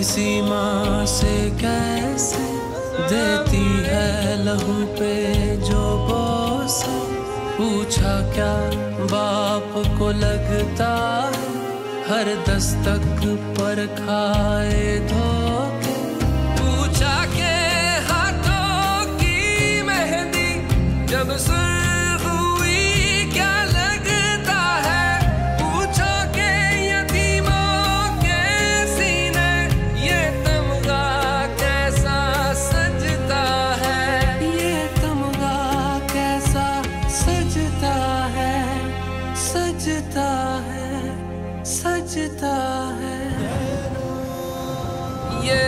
किसी माँ से कैसे देती है लहू पे जो बोस। पूछा क्या बाप को लगता है हर दस्तक पर खाए धोखे। पूछा के हाथों की मेहंदी जब सुर्ख हुई क्या लगता है। पूछा के यतीमों के सीने ये तमगा कैसा सजता है। ये तमगा कैसा सजता है, सजता है, सजता है। ये